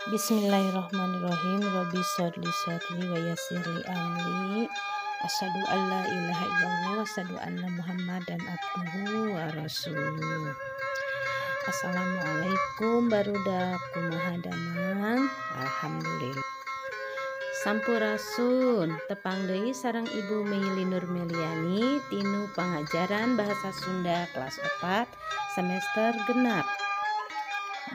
Bismillahirrahmanirrahim. Rabbi sholli sholli wa yassirli amri. Asyhadu an la ilaha illallah wa asyhadu anna Muhammadan abduhu wa rasuluh. Assalamualaikum barudak kumaha damang. Alhamdulillah. Sampurasun tepang deui sareng Ibu Meili Nur Meliani tinu pangajaran bahasa Sunda kelas 4 semester genap.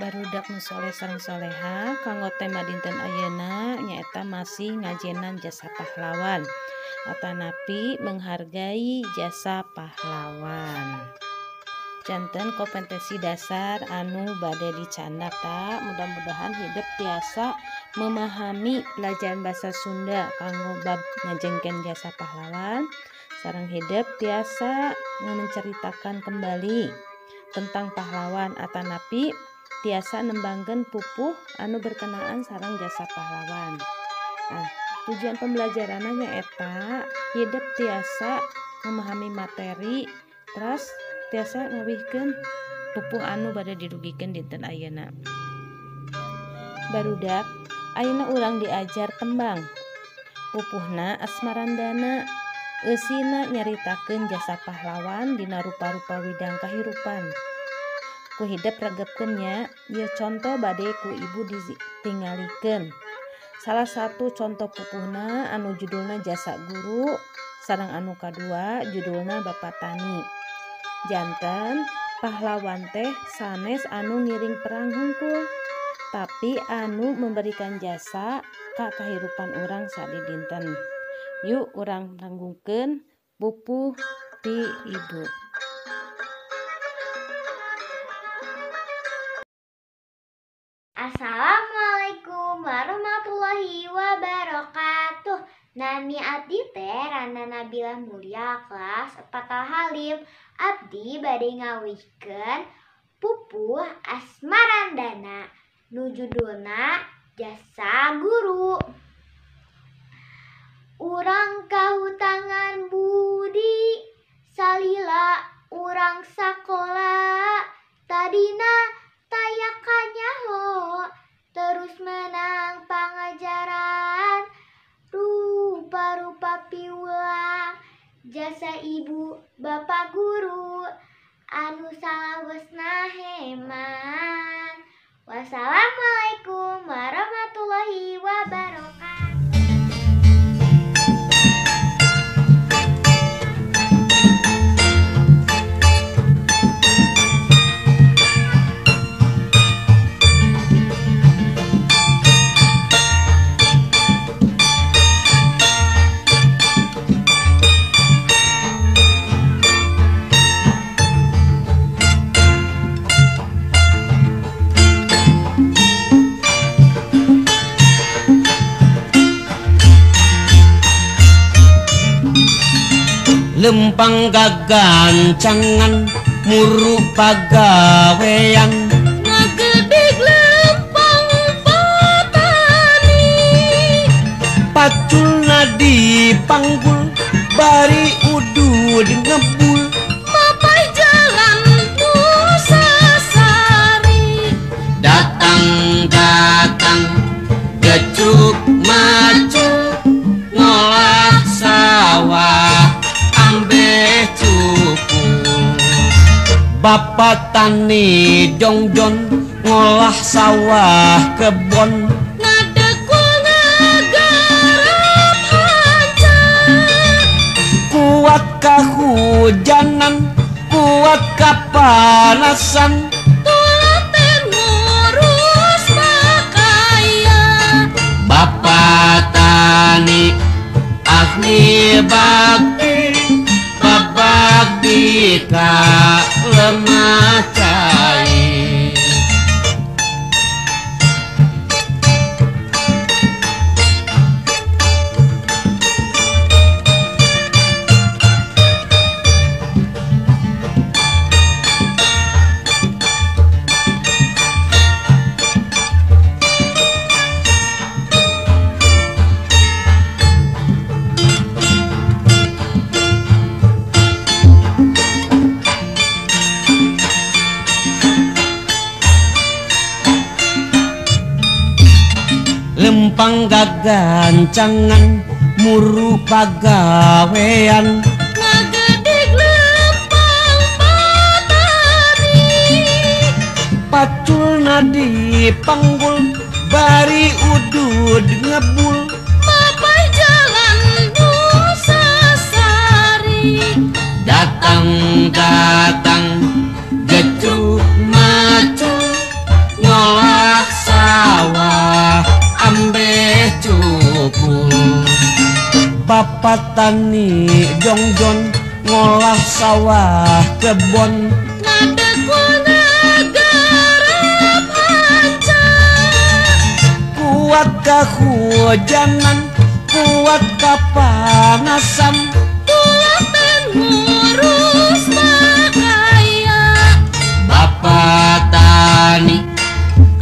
Barudak nu soleh sareng soleha kanggo tema dinten ayeuna nyaeta masih ngajenan jasa pahlawan atanapi menghargai jasa pahlawan. Janten kompetensi dasar anu bade dicandak ta, mudah-mudahan hidup tiasa memahami pelajaran bahasa Sunda kanggo bab ngajengkeun jasa pahlawan sareng hidup tiasa menceritakan kembali tentang pahlawan atanapi tiasa nembangkeun pupuh anu berkenaan sareng jasa pahlawan. Nah, tujuan pembelajarannya nyaeta hidup tiasa memahami materi terus tiasa ngawihkeun pupuh anu bade dirugikeun dinten ayeuna. Barudak, ayeuna urang diajar tembang. Pupuhna Asmarandana, eusina nyaritakeun jasa pahlawan dina rupa-rupa widang kahirupan. Ku hidup regepkeunnya ieu contoh bade ku ibu ditingalikeun. Salah satu contoh pupuhna anu judulna Jasa Guru sareng anu kadua judulna Bapak Tani. Janten pahlawan teh sanes anu ngiring perang hungkul tapi anu memberikan jasa ka kahirupan urang sadidinten. Yuk urang nanggungkeun pupuh ti ibu. Assalamualaikum warahmatullahi wabarakatuh. Nami abdi teh Rana Nabilah Mulia kelas 4 Al-Halim. Abdi bade ngawihkeun pupuh Asmarandana nu judulna Jasa Guru. Urang kahutangan budi salila urang sakola tadina tayakannya ho terus menang pangajaran rupa-rupa piulang jasa ibu bapak guru anu salawasna heman. Wassalamualaikum warahmatullahi wabarakatuh. Lempang gagancangan muru pagawean ngagedeg lempang patani paculna dipanggul bari udud ngebul papai jalan Nusasari datang gecuk maju ngolah sawah ambeh cukul Bapak Tani Jongjon ngolah sawah kebon ngadegul ngagarap hancur kuat kahujanan kuat kapanasan tulaten ngurus pakaian Bapak Tani ahli bakti babakti ka lemah cair lempang gagancangan muru pagawean ngagedik lempang patani pacul nadi panggul bari udud ngebul Bapai jalan Nusa Sari datang gecuk macu ngolah sawah ambeh cukul bapak tani jongjon ngolah sawah kebon ngadekul ngagarap hancur kuat kehujanan kuat kapanasan tulang dan ngurus makaya bapak tani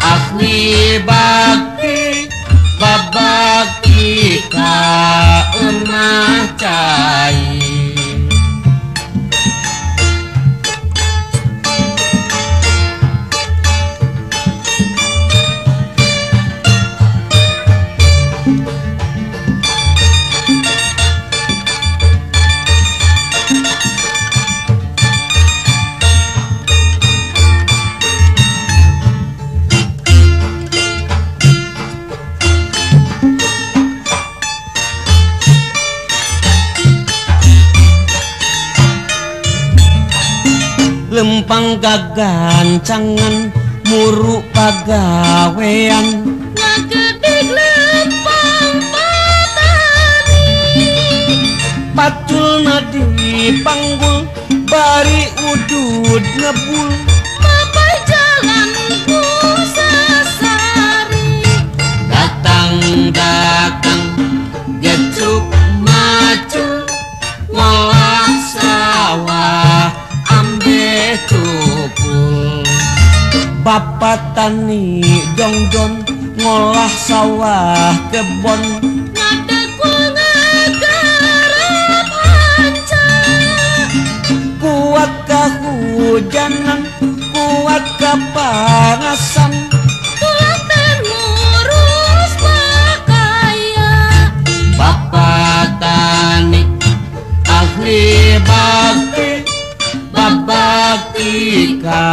ahli bakti babakti ka emah cai lempang gagancangan muru pagawean ngagedik lempang patani pacul nadi panggul bari udud ngebul Bapai jalan Nusa Sari datang gecuk macu ngolah sawah ambe cukul bapak tani jongjon ngolah sawah kebon ngadekul ngagarap hancur kuat kehujanan kuat kepanasan tulang dan ngurus makaya bapak tani ahli bakti babakti ka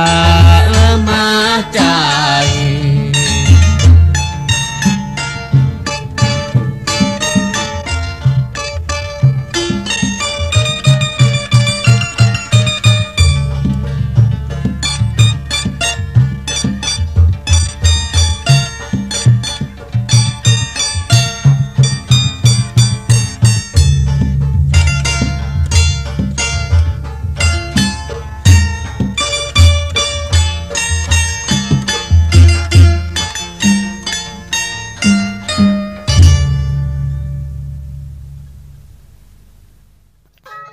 emah cai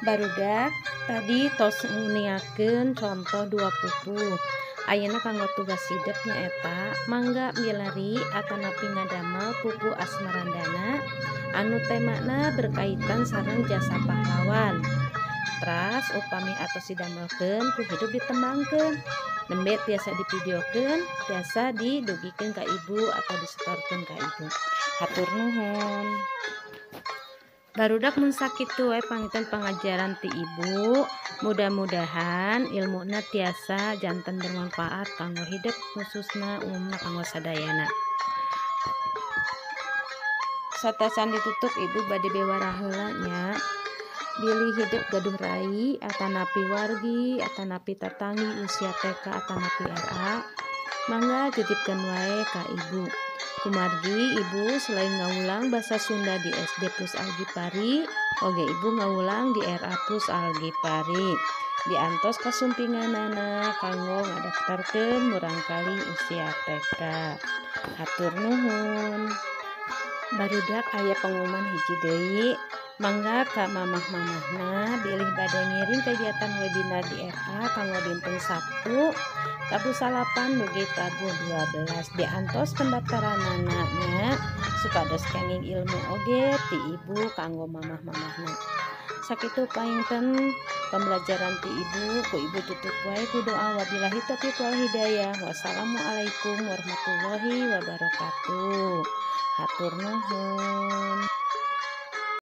Barudak tadi tos nguniakeun contoh dua pupu. Ayeuna kanggo tugas hidup nyaeta mangga milari atanapi ngadamel pupu asmarandana anu temana berkaitan sareng jasa pahlawan. Tras upami atos didamelkeun ku hidup ditembangkeun. Nembe tiasa divideokeun, tiasa didugikeun ka ibu atau disetorkeun ka ibu. Hatur nuhun. Barudak mun sakitu we pangitan pangajaran ti ibu. Mudah-mudahan ilmuna tiasa janten bermanfaat kanggo hidup khususna umumna kanggo sadayana. Satasan ditutup ibu bade bewara heula nya. Bilih hidup gaduh rai atanapi wargi atanapi tatangi usia TK atanapi RA. Mangga titipkeun wae ka ibu. Kumargi ibu selain ngaulang bahasa Sunda di SD Plus Algipari, oge ibu ngaulang di RA Plus Algipari. Diantos kasumpinganana kanggo ngadaftarkeun murangkali usia TK. Hatur nuhun. Barudak aya pengumuman hiji deui. Mangga ka mamah-mamahna bilih bade ngiring kegiatan webinar di RA kanggo dinten Sabtu Tabu salapan dugi tabu 12 diantos pendaftaranana nya supados kenging ilmu oge ti ibu kanggo mamah-mamahna. Sakitu paingten pembelajaran ti ibu ku ibu tutup wae ku doa wabillahi taufiq wal hidayah. Wassalamualaikum warahmatullahi wabarakatuh. Hatur nuhun.